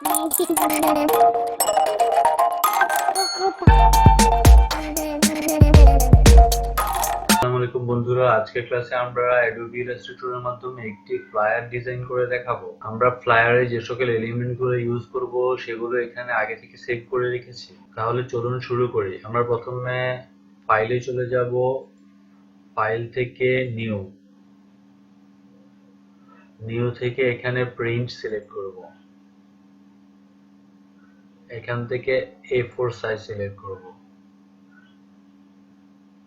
আসসালামুয়ালাইকুম বন্ধুরা, আজকের ক্লাসে আমরা Adobe Illustrator এর মাধ্যমে একটি ফ্লায়ার ডিজাইন করে দেখাবো। আমরা ফ্লায়ারে যে সকল এলিমেন্টগুলো ইউজ করব সেগুলো এখানে আগে থেকে সেভ করে রেখেছি। তাহলে চলুন শুরু করি। আমরা প্রথমে ফাইলে চলে যাব, ফাইল থেকে নিউ থেকে এখানে প্রিন্ট সিলেক্ট করব। এখান থেকে A4 সাইজ সিলেক্ট করব।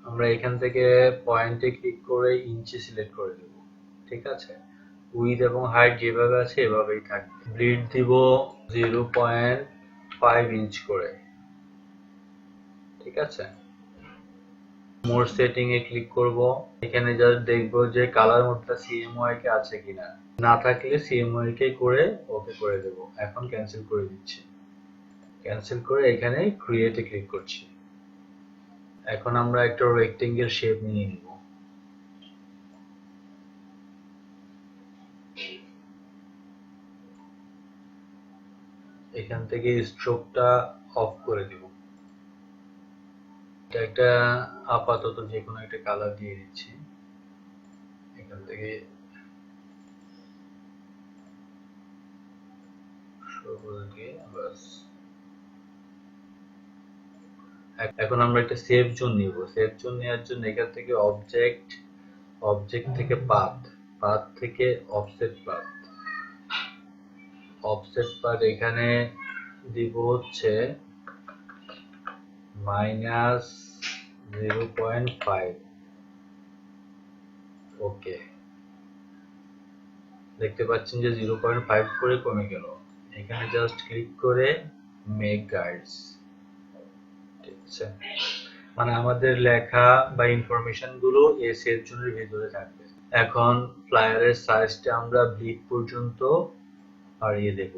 আমরা এখান থেকে পয়েন্টে ক্লিক করে ইঞ্চি সিলেক্ট করে দেব। ঠিক আছে, উইডথ এবং হাইট যেভাবে আছে এভাবেই থাকবে। ব্লিড দিব 0.5 ইঞ্চ করে। ঠিক আছে, মোর সেটিং এ ক্লিক করব। এখানে জাস্ট দেখবো যে কালার মোডটা CMYK আছে কিনা, না থাকলে CMYK করে ওকে করে দেব। এখন ক্যান্সেল করে দিচ্ছি। ক্যান্সেল করে এখানে ক্রিয়েটে ক্লিক করছি। এখন আমরা একটা রেক্টেঙ্গেল শেপ নিয়ে নিব। এখান থেকে স্ট্রোকটা অফ করে দিব। এটা একটা আপাতত যে কোনো একটা কালার দিয়ে দিচ্ছি। এখান থেকে সবুজ দিয়ে বাস। এখন আমরা একটা সেভ জোন নিব। সেভ জোন নেওয়ার জন্য এখান থেকে অবজেক্ট থেকে পাথ থেকে অফসেট পাথ এখানে দিব হচ্ছে -0.5। ওকে, দেখতে পাচ্ছেন যে 0.5 করে কমে গেল। এখানে জাস্ট ক্লিক করে মেক গাইডস। ঠিক আছে, মানে আমাদের লেখা বা ইনফরমেশন গুলো এই সেভ জোনের ভিতরে থাকবে। এখন ফ্লায়ারের সাইজটা আমরা ব্লিড পর্যন্ত বাড়িয়ে দেব।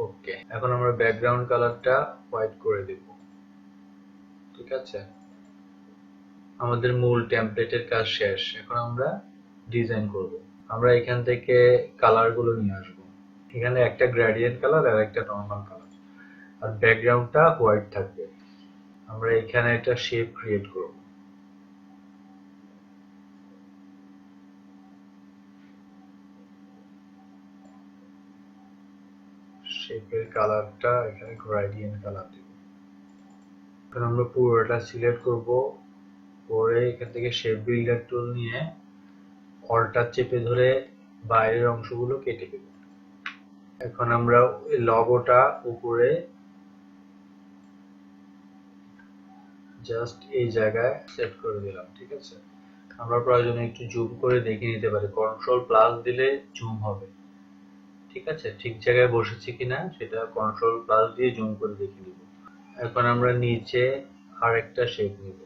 ওকে, এখন আমরা ব্যাকগ্রাউন্ড কালারটা হোয়াইট করে দেব। ঠিক আছে, আমাদের মূল টেমপ্লেটের কাজ শেষ। এখন আমরা ডিজাইন করব। আমরা এখান থেকে কালার গুলো নিয়ে আসবো। এখানে একটা গ্রেডিয়েন্ট কালার আর একটা নরমাল কালার, আর ব্যাকগ্রাউন্ডটা হোয়াইট থাকবে। আমরা এখানে একটা শেপ ক্রিয়েট করব। শেপের কালারটা এখানে গ্রেডিয়েন্ট কালার দেব। এখন আমরা পুরোটা সিলেক্ট করব, করে এখান থেকে শেপ বিল্ডার টুল নিয়ে অল্টার চেপে ধরে বাইরের অংশগুলো কেটে দেব। এখন আমরা এই লগোটা উপরে জাস্ট এই জায়গায় সেট করে দিলাম। ঠিক আছে, আমরা প্রয়োজনে একটু জুম করে দেখে নিতে পারি। কন্ট্রোল+ দিলে জুম হবে। ঠিক আছে, ঠিক জায়গায় বসেছে কিনা সেটা কন্ট্রোল+ দিয়ে জুম করে দেখে নিব। এখন আমরা নিচে আরেকটা শেপ নিব।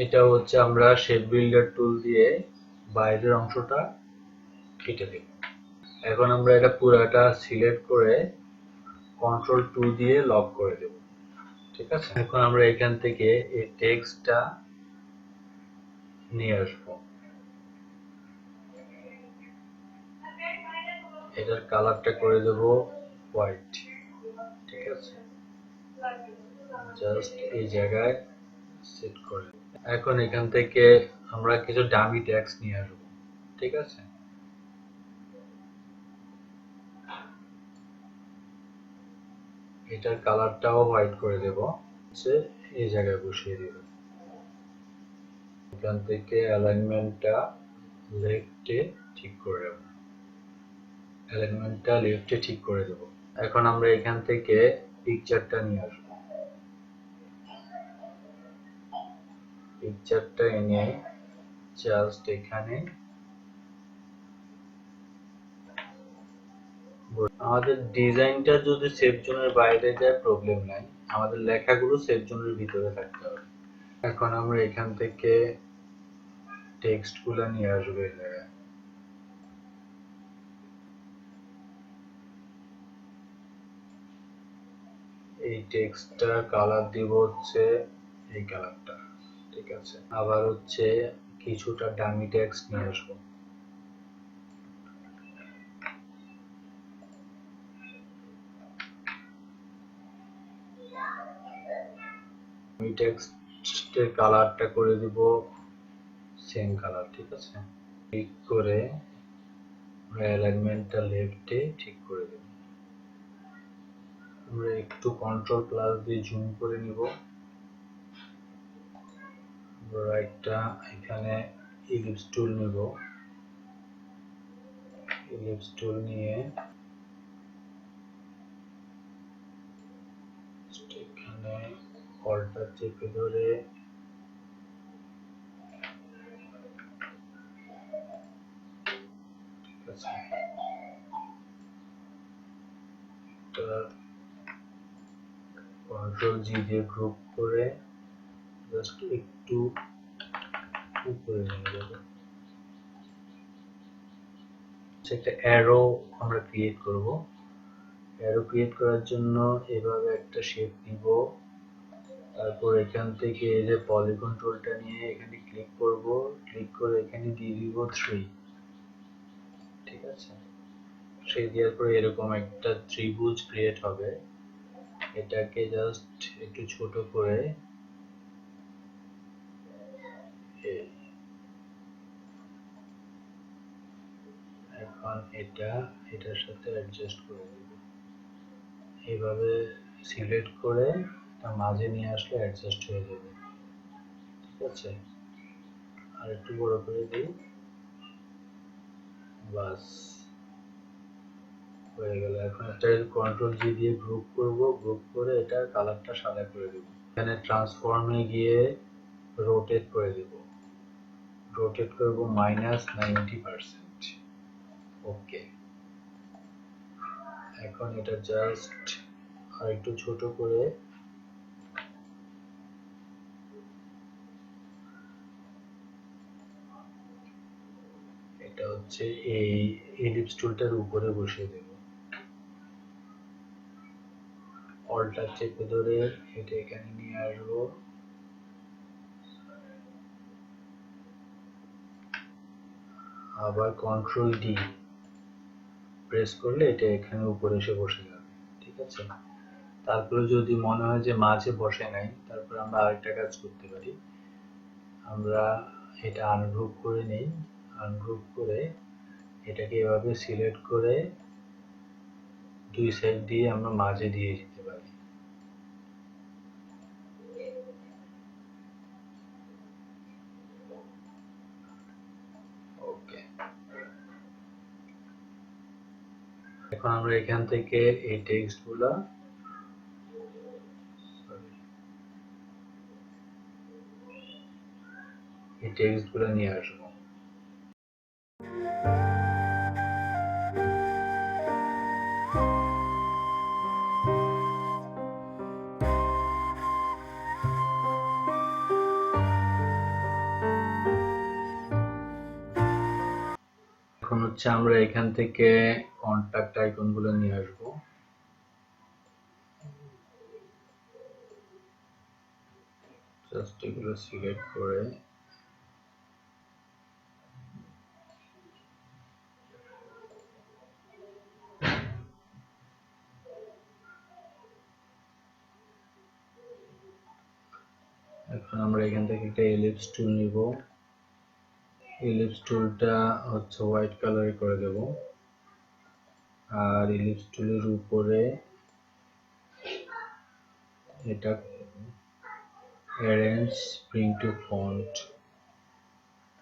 এটা হচ্ছে আমরা শেপ বিল্ডার টুল দিয়ে বাইরের অংশটা কেটে দেব। এখন আমরা এটা পুরাটা সিলেক্ট করে কন্ট্রোল+2 দিয়ে লক করে দেব। ঠিক আছে, এখন আমরা এখান থেকে এই টেক্সটটা নিয়ে আসবো। এটার কালারটা করে দেব হোয়াইট। ঠিক আছে, জাস্ট এই জায়গায় সেট করে। এখন এখান থেকে আমরা কিছু ডামি টেক্সট নিয়ে আসবো। ঠিক আছে, এটার কালারটাও হোয়াইট করে দেব। এই জায়গায় বসিয়ে দেব। এখান থেকে অ্যালাইনমেন্টটা লেফটে ঠিক করে দেব। এখন আমরা এখান থেকে পিকচারটা নিয়ে আসবো। পিকচারটা এনে জাস্ট এখানে আমাদের ডিজাইনটা যদি সেভ জোনের বাইরে যায় প্রবলেম নাই, আমাদের লেখাগুলো সেভ জোনের ভিতরে থাকতে হবে। এখন আমরা এখান থেকে টেক্সট গুলা নিয়ে আসবে এই জায়গায়। এই টেক্সটটা কালার দিব হচ্ছে এই কালারটা, ঠিক আছে। আবার হচ্ছে কিছুটা ডামি টেক্সট নিয়ে আসবো। ডামি টেক্সটের কালারটা করে দিব সেম কালার, ঠিক আছে। ক্লিক করে অ্যালাইনমেন্টটা লেফটে ঠিক করে দেব। আমরা একটু কন্ট্রোল প্লাস দিয়ে জুম করে নিব। রাইটটা এখানে ইলিপস টুল নেব, ইলিপস টুল নিয়ে এখানে অল্টার চেপে ধরে ঠিক আছে, কন্ট্রোল জি দিয়ে গ্রুপ করে জাস্ট একটু উপরে নিয়ে যাব। একটা অ্যারো আমরা ক্রিয়েট করব। অ্যারো ক্রিয়েট করার জন্য এভাবে একটা শেপ নিব, তারপর এখান থেকে এই যে পলিগন টুলটা নিয়ে এখানে ক্লিক করব, ক্লিক করে এখানে দিয়ে দিব 3, ঠিক আছে। 3 দেওয়ার পরে এরকম একটা ত্রিভুজ ক্রিয়েট হবে। এটাকে জাস্ট একটু ছোট করে এখন এটার সাথে অ্যাডজাস্ট করে দেব। এইভাবে সিলেক্ট করে তার মাঝে নিয়ে আসলে অ্যাডজাস্ট হয়ে যাবে, ঠিক আছে। আর একটু বড় করে দিই, বাস হয়ে গেল। এখন এটা কন্ট্রোল জি দিয়ে গ্রুপ করব, গ্রুপ করে এটা কালারটা সাদা করে দেব। এখানে ট্রান্সফর্মে গিয়ে রোটেট করে দেব, রোটেট করব -90%। ওকে, এখন এটা জাস্ট আর একটু ছোট করে এটা হচ্ছে এই এলিপস টুলটার উপরে বসিয়ে দেব। অল্টার চেপে ধরে এটা এখানে নিয়ে আসবো, আবার কন্ট্রোল ডি প্রেস করলে এটা এখানে উপরে এসে বসে যাবে, ঠিক আছে। তারপরে যদি মনে হয় যে মাঝে বসে নাই, তারপরে আমরা আরেকটা কাজ করতে পারি। আমরা এটা আনগ্রুপ করে নেই, আনগ্রুপ করে এটাকে এভাবে সিলেক্ট করে দুই সাইড দিয়ে আমরা মাঝে দিয়ে দিতে পারি। ওকে, এখন আমরা এখান থেকে এই টেক্সটগুলা নিয়ে আসবো। এখন হচ্ছে আমরা এখান থেকে কন্টাক্ট আইকন গুলো নিয়ে আসবো। জাস্ট এগুলো সিলেক্ট করে এখন আমরা এখান থেকে একটা এলিপস টুল নিব। এলিপস টুলটা হচ্ছে হোয়াইট কালারে করে দেব, আর এলিপস টুলের উপরে এটা অ্যারেঞ্জ ব্রিং টু ফন্ট,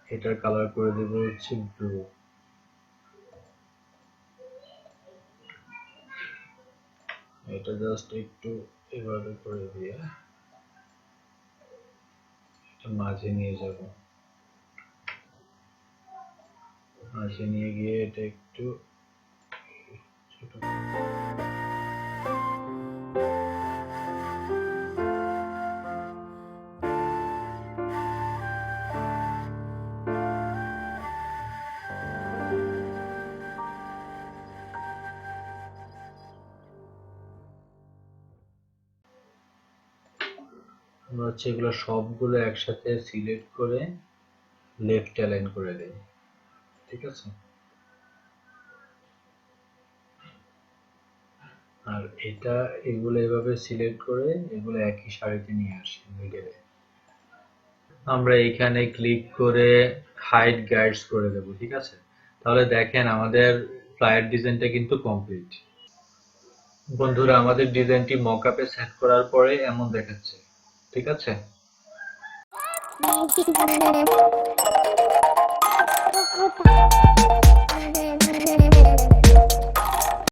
এটার কালার করে দেব হচ্ছে ব্লু। এটা জাস্ট একটু এভাবে করে দিয়ে এটা মাঝে নিয়ে যাব, মাঝে নিয়ে গিয়ে এটা একটু ছোট হচ্ছে এগুলো সবগুলো একসাথে সিলেক্ট করে লেফট অ্যালাইন করে দেই, ঠিক আছে। আর এটা এগুলো এভাবে সিলেক্ট করে এগুলো একই সারিতে নিয়ে আসি মিডলে। আমরা এখানে ক্লিক করে হাইড গাইডস করে দেব, ঠিক আছে। তাহলে দেখেন আমাদের ফ্লায়ার ডিজাইনটা কিন্তু কমপ্লিট। বন্ধুরা, আমাদের ডিজাইনটি মকআপে সেট করার পরে এমন দেখাচ্ছে, ঠিক আছে। Opa.